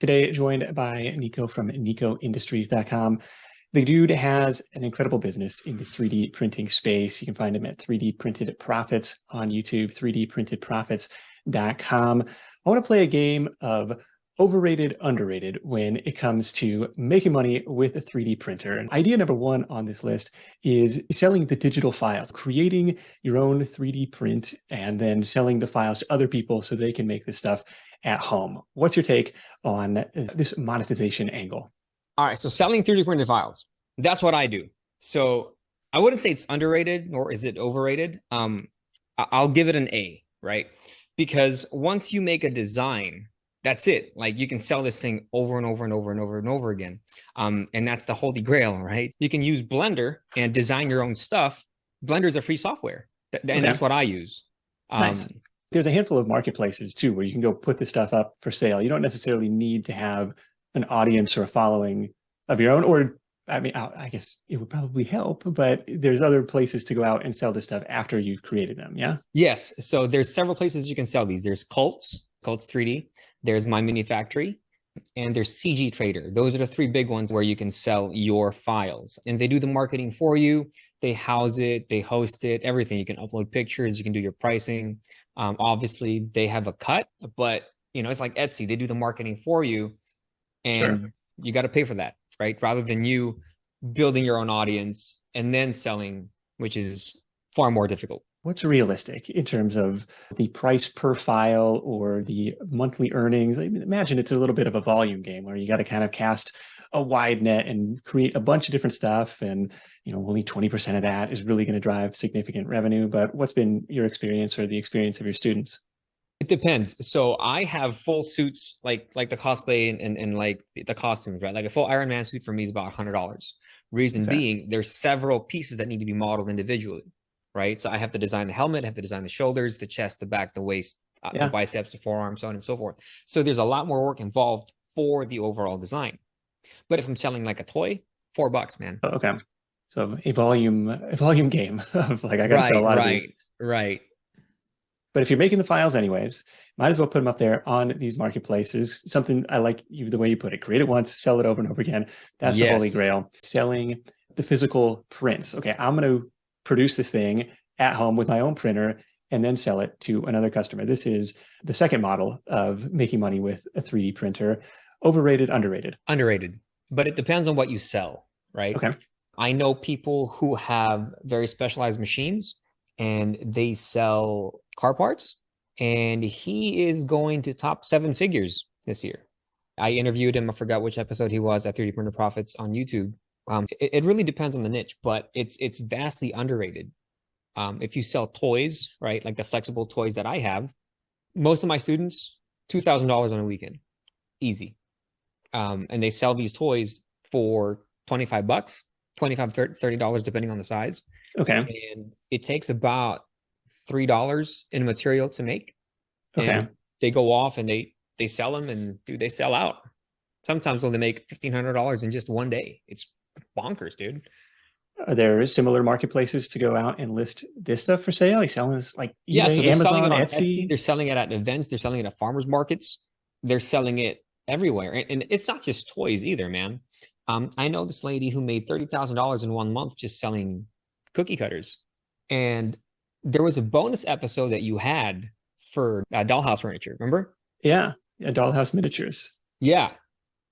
Today, joined by Nikko from NikkoIndustries.com. The dude has an incredible business in the 3D printing space. You can find him at 3D Printed Profits on YouTube, 3dprintedprofits.com. I want to play a game of overrated, underrated when it comes to making money with a 3D printer. And idea number one on this list is selling the digital files, creating your own 3D print and then selling the files to other people so they can make this stuff at home. What's your take on this monetization angle? All right, so selling 3D printed files. That's what I do. So I wouldn't say it's underrated, nor is it overrated. I'll give it an A, right? Because once you make a design, that's it. Like you can sell this thing over and over and over and over and over again. And that's the holy grail, right? You can use Blender and design your own stuff. Blender is a free software. And that's what I use. Nice. There's a handful of marketplaces too, where you can go put this stuff up for sale. You don't necessarily need to have an audience or a following of your own, or I mean, I guess it would probably help, but there's other places to go out and sell this stuff after you've created them. Yeah. Yes. So there's several places you can sell these. There's Cults 3D. There's My Mini Factory, and there's CG Trader. Those are the three big ones where you can sell your files, and they do the marketing for you. They house it, they host it, everything. You can upload pictures, you can do your pricing. Obviously they have a cut, but it's like Etsy, they do the marketing for you, and you got to pay for that, right? Rather than you building your own audience and then selling, which is far more difficult. What's realistic in terms of the price per file or the monthly earnings? I mean, imagine it's a little bit of a volume game where you got to kind of cast a wide net and create a bunch of different stuff. And, only 20% of that is really going to drive significant revenue. But what's been your experience or the experience of your students? It depends. So I have full suits, like the cosplay and like the costumes, right? Like a full Iron Man suit for me is about $100. Reason being, there's several pieces that need to be modeled individually, right? So I have to design the helmet, I have to design the shoulders, the chest, the back, the waist, the biceps, the forearms, so on and so forth. So there's a lot more work involved for the overall design. But if I'm selling like a toy, $4, man. Okay. So a volume game of like, I got to sell a lot of these. Right. But if you're making the files anyways, might as well put them up there on these marketplaces. Something I like the way you put it, create it once, sell it over and over again. That's the holy grail. Selling the physical prints. Okay, I'm going to produce this thing at home with my own printer and then sell it to another customer. This is the second model of making money with a 3D printer. Overrated, underrated? Underrated, but it depends on what you sell, right? Okay. I know people who have very specialized machines and they sell car parts, and he is going to top 7 figures this year. I interviewed him. I forgot which episode he was at 3D Printer Profits on YouTube. It really depends on the niche, but it's vastly underrated. If you sell toys, right, like the flexible toys that I have, most of my students, $2,000 on a weekend, easy. And they sell these toys for $25, $25, $30, depending on the size. Okay. And it takes about $3 in material to make. Okay. And they go off and they sell them, and they sell out. Sometimes when they make $1,500 in just one day. It's bonkers, dude. Are there similar marketplaces to go out and list this stuff for sale? Are you selling this like eBay, so they're Amazon, selling it on Etsy? They're selling it at events. They're selling it at farmers markets. They're selling it everywhere. And it's not just toys either, man. I know this lady who made $30,000 in 1 month just selling cookie cutters. And there was a bonus episode that you had for dollhouse furniture, remember? Yeah, dollhouse miniatures. Yeah.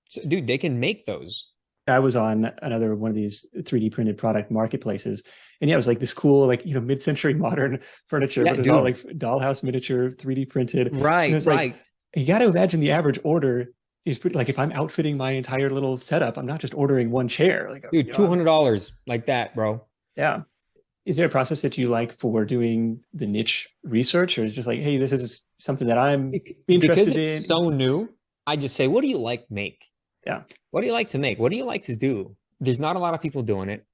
So, dude, they can make those. I was on another one of these 3D printed product marketplaces. And yeah, it was like this cool, like, mid-century modern furniture, but it was all like dollhouse miniature, 3D printed. Right, and it's like, you got to imagine the average order is pretty, like if I'm outfitting my entire little setup, I'm not just ordering one chair. Like, dude, $200 like that, bro. Yeah. Is there a process that you like for doing the niche research, or is it just like, hey, this is something that I'm interested in? It's so new. I just say, what do you like make? Yeah. What do you like to make? What do you like to do? There's not a lot of people doing it.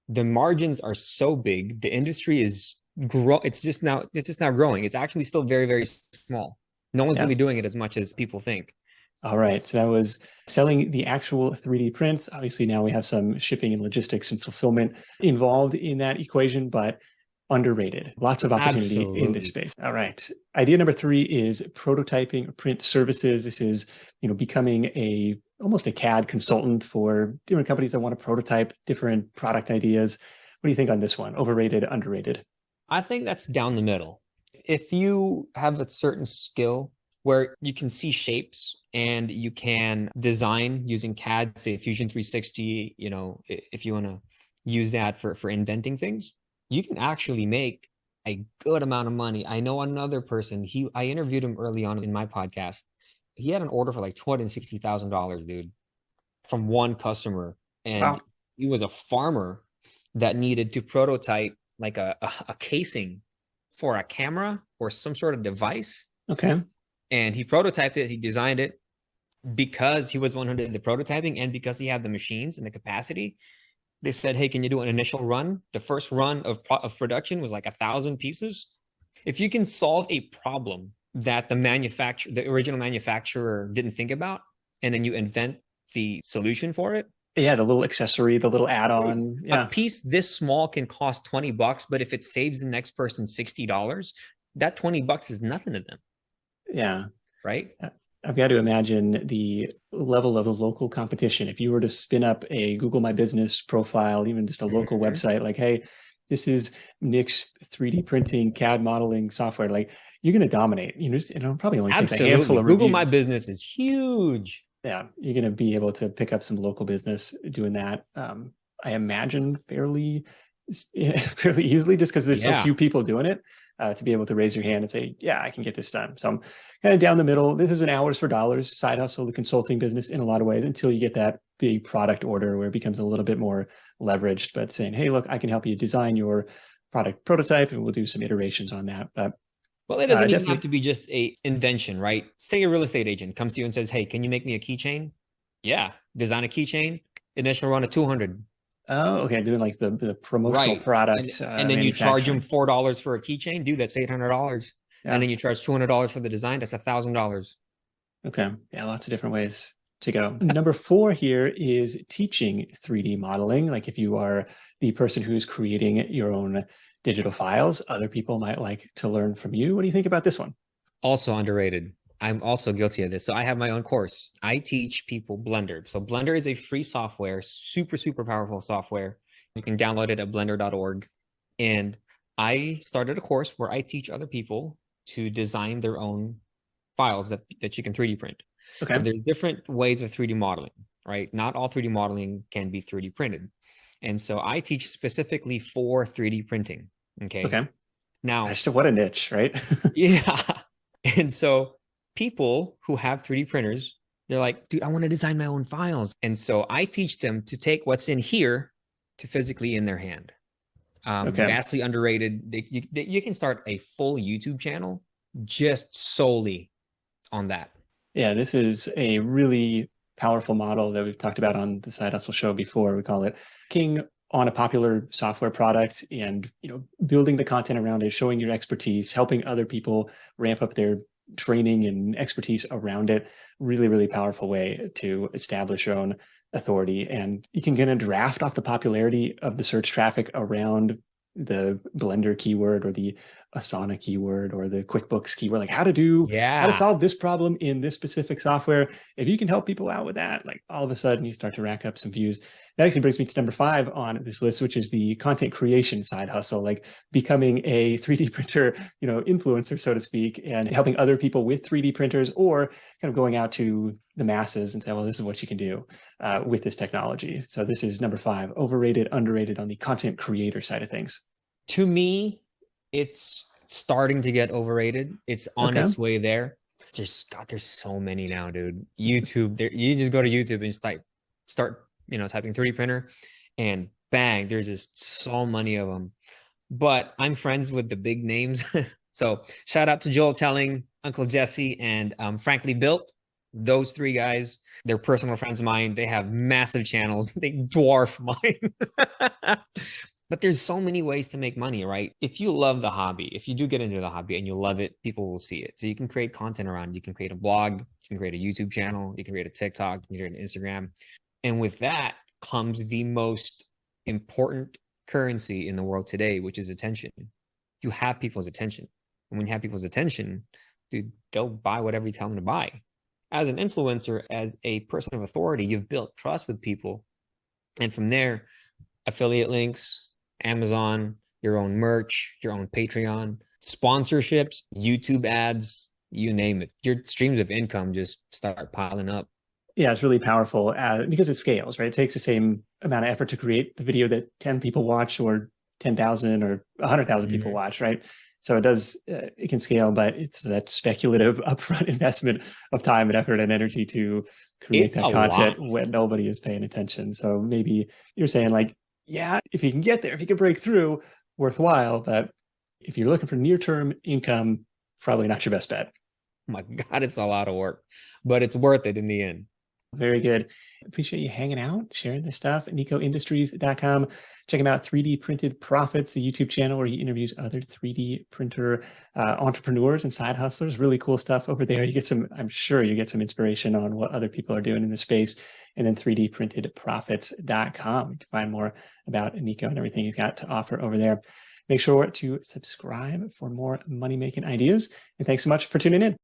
The margins are so big. The industry is it's just now growing. It's actually still very, very small. No one's really doing it as much as people think. All right. So that was selling the actual 3D prints. Obviously, now we have some shipping and logistics and fulfillment involved in that equation. But underrated. Lots of opportunity in this Absolutely. space. All right. Idea number 3 is prototyping or print services. This is, becoming almost a CAD consultant for different companies that want to prototype different product ideas. What do you think on this one? Overrated, underrated? I think that's down the middle. If you have a certain skill where you can see shapes and you can design using CAD, say Fusion 360, if you want to use that for inventing things, you can actually make a good amount of money. I know another person, I interviewed him early on in my podcast. He had an order for like $260,000, dude, from one customer. And Wow. he was a farmer that needed to prototype like a casing for a camera or some sort of device. Okay. And he prototyped it, he designed it because he was one who did the prototyping and because he had the machines and the capacity. They said, hey, can you do an initial run? The first run of production was like 1,000 pieces. If you can solve a problem that the original manufacturer didn't think about, and then you invent the solution for it. Yeah, the little accessory, the little add-on. A Yeah. piece this small can cost $20, but if it saves the next person $60, that $20 is nothing to them. Yeah. Right. I've got to imagine the level of a local competition. If you were to spin up a Google My Business profile, even just a local website, like, hey, this is Nick's 3D printing, CAD modeling software, like you're going to dominate. Probably only takes a handful Absolutely. of Google My reviews. Business is huge. Yeah, you're going to be able to pick up some local business doing that. I imagine fairly easily, just because there's so Yeah. few people doing it. To be able to raise your hand and say, yeah, I can get this done. So I'm kind of down the middle. This is an hours for dollars side hustle, the consulting business in a lot of ways, until you get that big product order where it becomes a little bit more leveraged. But saying, hey, look, I can help you design your product prototype and we'll do some iterations on that. But Well, it doesn't even definitely. have to be just a invention, right? Say a real estate agent comes to you and says, hey, can you make me a keychain? Yeah. Design a keychain, initial run of 200. Oh, okay. Doing like the promotional Right. product And then you charge them manufacturing. $4 for a keychain. Dude, that's $800. And Yeah. then you charge $200 for the design. That's $1,000. Okay. Yeah, lots of different ways to go. Number 4 here is teaching 3D modeling. Like if you are the person who's creating your own digital files, other people might like to learn from you. What do you think about this one? Also underrated. I'm also guilty of this. So I have my own course. I teach people Blender. So Blender is a free software, super, super powerful software. You can download it at blender.org. And I started a course where I teach other people to design their own files that you can 3D print. Okay. So there's different ways of 3D modeling, right? Not all 3D modeling can be 3D printed. And so I teach specifically for 3D printing. Okay. Okay. Now, Gosh, what a niche, right? yeah. And so people who have 3D printers, they're like, dude, I want to design my own files. And so I teach them to take what's in here to physically in their hand. Okay. Vastly underrated. You can start a full YouTube channel just solely on that. Yeah, this is a really powerful model that we've talked about on the Side Hustle show before. We call it king on a popular software product and building the content around it, showing your expertise, helping other people ramp up their training and expertise around it. Really, really powerful way to establish your own authority. And you can kind of draft off the popularity of the search traffic around the Blender keyword or the Asana keyword or the QuickBooks keyword, like how to solve this problem in this specific software. If you can help people out with that, like all of a sudden you start to rack up some views. That actually brings me to number 5 on this list, which is the content creation side hustle, like becoming a 3D printer, influencer, so to speak, and helping other people with 3D printers, or kind of going out to the masses and say, well, this is what you can do with this technology. So this is number 5, overrated, underrated on the content creator side of things. To me, it's starting to get overrated. It's on its way there. There's so many now, dude. YouTube, you just go to YouTube and start typing 3D printer, and bang, there's just so many of them. But I'm friends with the big names. So shout out to Joel Telling, Uncle Jesse, and Frankly Built. Those 3 guys, they're personal friends of mine. They have massive channels. They dwarf mine. But there's so many ways to make money, right? If you love the hobby, if you do get into the hobby and you love it, people will see it. So you can create content around it. You can create a blog, you can create a YouTube channel, you can create a TikTok, you can create an Instagram. And with that comes the most important currency in the world today, which is attention. you have people's attention. And when you have people's attention, dude, they'll buy whatever you tell them to buy. As an influencer, as a person of authority, you've built trust with people. And from there, affiliate links, Amazon, your own merch, your own Patreon, sponsorships, YouTube ads, you name it. Your streams of income just start piling up. Yeah, it's really powerful because it scales, right? It takes the same amount of effort to create the video that 10 people watch or 10,000 or 100,000 people watch, right? So it can scale, but it's that speculative upfront investment of time and effort and energy to create that content when nobody is paying attention. So maybe you're saying like, yeah, if you can get there, if you can break through, worthwhile. But if you're looking for near-term income, probably not your best bet. Oh my God, it's a lot of work, but it's worth it in the end. Very good. Appreciate you hanging out, sharing this stuff at nikkoindustries.com. Check him out, 3D Printed Profits, the YouTube channel where he interviews other 3D printer entrepreneurs and side hustlers. Really cool stuff over there. I'm sure you get some inspiration on what other people are doing in the space. And then 3dprintedprofits.com. You can find more about Nikko and everything he's got to offer over there. Make sure to subscribe for more money-making ideas. And thanks so much for tuning in.